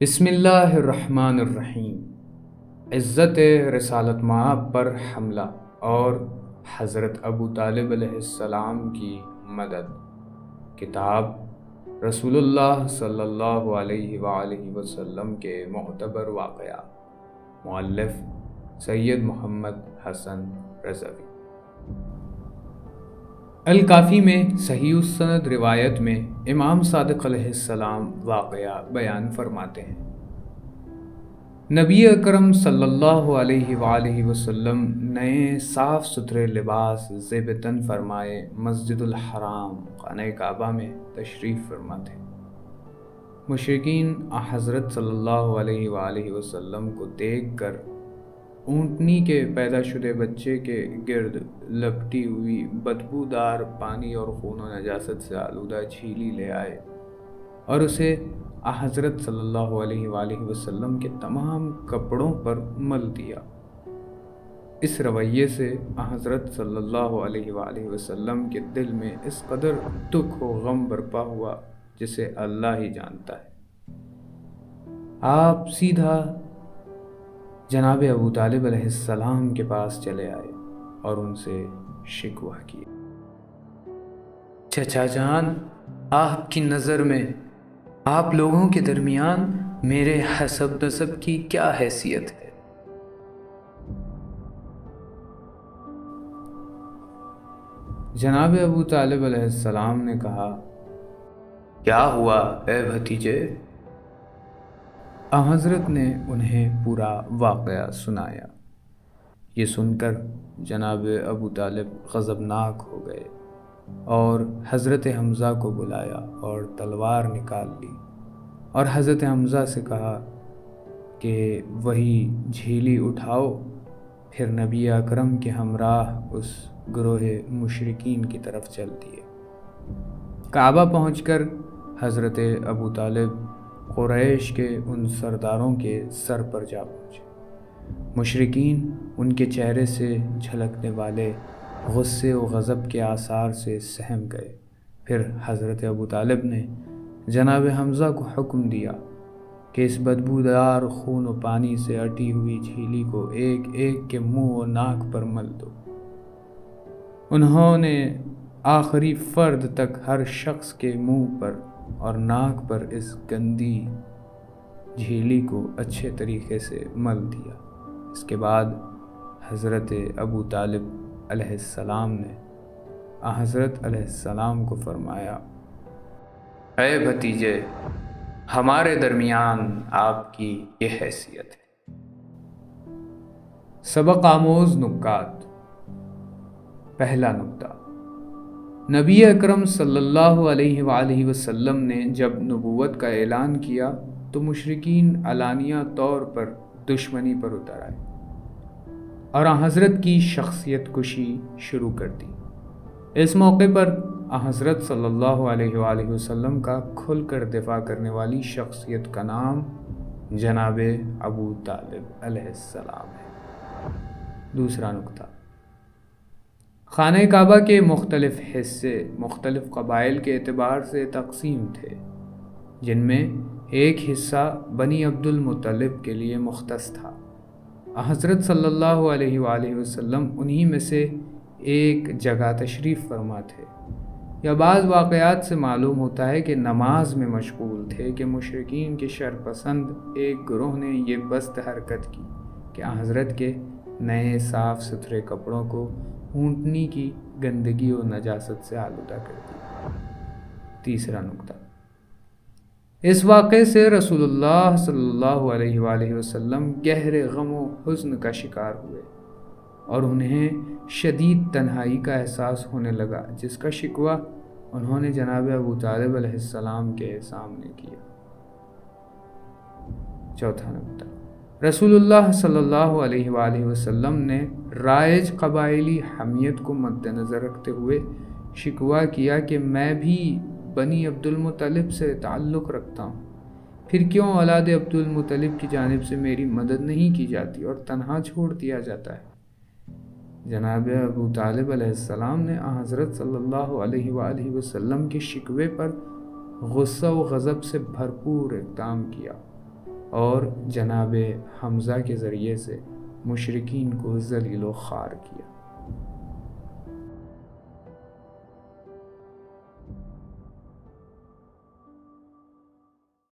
بسم اللہ الرحمن الرحیم۔ عزت رسالت مآب پر حملہ اور حضرت ابو طالب علیہ السلام کی مدد۔ کتاب رسول اللہ صلی اللہ علیہ وآلہ وسلم کے معتبر واقعہ، مؤلف سید محمد حسن رضوی۔ الکافی میں صحیح السند روایت میں امام صادق علیہ السلام واقعہ بیان فرماتے ہیں۔ نبی اکرم صلی اللہ علیہ وآلہ وسلم نئے صاف ستھرے لباس زیبتن فرمائے مسجد الحرام خانہ کعبہ میں تشریف فرما تھے۔ مشرکین حضرت صلی اللہ علیہ وآلہ وسلم کو دیکھ کر اونٹنی کے پیدا شدہ بچے کے گرد لپٹی ہوئی بدبودار پانی اور خون و نجاست سے آلودہ جھیلی لے آئے اور اسے حضرت صلی اللہ علیہ وآلہ وسلم کے تمام کپڑوں پر مل دیا۔ اس رویے سے حضرت صلی اللہ علیہ وآلہ وسلم کے دل میں اس قدر دکھ و غم برپا ہوا جسے اللہ ہی جانتا ہے۔ آپ سیدھا جناب ابو طالب علیہ السلام کے پاس چلے آئے اور ان سے شکوہ کیا۔ چچا جان، آپ کی نظر میں آپ لوگوں کے درمیان میرے حسب نسب کی کیا حیثیت ہے؟ جناب ابو طالب علیہ السلام نے کہا، کیا ہوا اے بھتیجے؟ حضرت نے انہیں پورا واقعہ سنایا۔ یہ سن کر جناب ابو طالب غضبناک ہو گئے اور حضرت حمزہ کو بلایا اور تلوار نکال لی اور حضرت حمزہ سے کہا کہ وہی جھیلی اٹھاؤ، پھر نبی اکرم کے ہمراہ اس گروہ مشرکین کی طرف چل دیے۔ کعبہ پہنچ کر حضرت ابو طالب قریش کے ان سرداروں کے سر پر جا پہنچے۔ مشرکین ان کے چہرے سے جھلکنے والے غصے و غضب کے آثار سے سہم گئے۔ پھر حضرت ابو طالب نے جناب حمزہ کو حکم دیا کہ اس بدبودار خون و پانی سے اٹی ہوئی جھیلی کو ایک ایک کے منہ و ناک پر مل دو۔ انہوں نے آخری فرد تک ہر شخص کے منہ پر اور ناک پر اس گندی جھیلی کو اچھے طریقے سے مل دیا۔ اس کے بعد حضرت ابو طالب علیہ السلام نے حضرت علیہ السلام کو فرمایا، اے بھتیجے، ہمارے درمیان آپ کی یہ حیثیت ہے۔ سبق آموز نکات۔ پہلا نکتہ، نبی اکرم صلی اللہ علیہ وآلہ وسلم نے جب نبوت کا اعلان کیا تو مشرکین علانیہ طور پر دشمنی پر اتر آئے اور حضرت کی شخصیت کشی شروع کر دی۔ اس موقع پر حضرت صلی اللہ علیہ وآلہ وسلم کا کھل کر دفاع کرنے والی شخصیت کا نام جناب ابو طالب علیہ السلام ہے۔ دوسرا نکتہ، خانہ کعبہ کے مختلف حصے مختلف قبائل کے اعتبار سے تقسیم تھے، جن میں ایک حصہ بنی عبد المطلب کے لیے مختص تھا۔ حضرت صلی اللہ علیہ وآلہ وسلم انہی میں سے ایک جگہ تشریف فرما تھے۔ یا بعض واقعات سے معلوم ہوتا ہے کہ نماز میں مشغول تھے کہ مشرکین کے شرپسند ایک گروہ نے یہ پست حرکت کی کہ حضرت کے نئے صاف ستھرے کپڑوں کو اونٹنی کی گندگی و نجاست سے آلودہ کر دیا۔ تیسرا نکتہ، اس واقعے سے رسول اللہ صلی اللہ علیہ وآلہ وسلم گہرے غم و حزن کا شکار ہوئے اور انہیں شدید تنہائی کا احساس ہونے لگا، جس کا شکوہ انہوں نے جناب ابو طالب علیہ السلام کے سامنے کیا۔ چوتھا نکتہ، رسول اللہ صلی اللہ علیہ وآلہ وسلم نے رائج قبائلی حمیت کو مد نظر رکھتے ہوئے شکوہ کیا کہ میں بھی بنی عبد المطلب سے تعلق رکھتا ہوں، پھر کیوں اولاد عبد المطلب کی جانب سے میری مدد نہیں کی جاتی اور تنہا چھوڑ دیا جاتا ہے؟ جناب ابو طالب علیہ السلام نے حضرت صلی اللہ علیہ وآلہ وسلم کے شکوے پر غصہ و غضب سے بھرپور اقدام کیا اور جناب حمزہ کے ذریعے سے مشرکین کو ذلیل و خوار کیا۔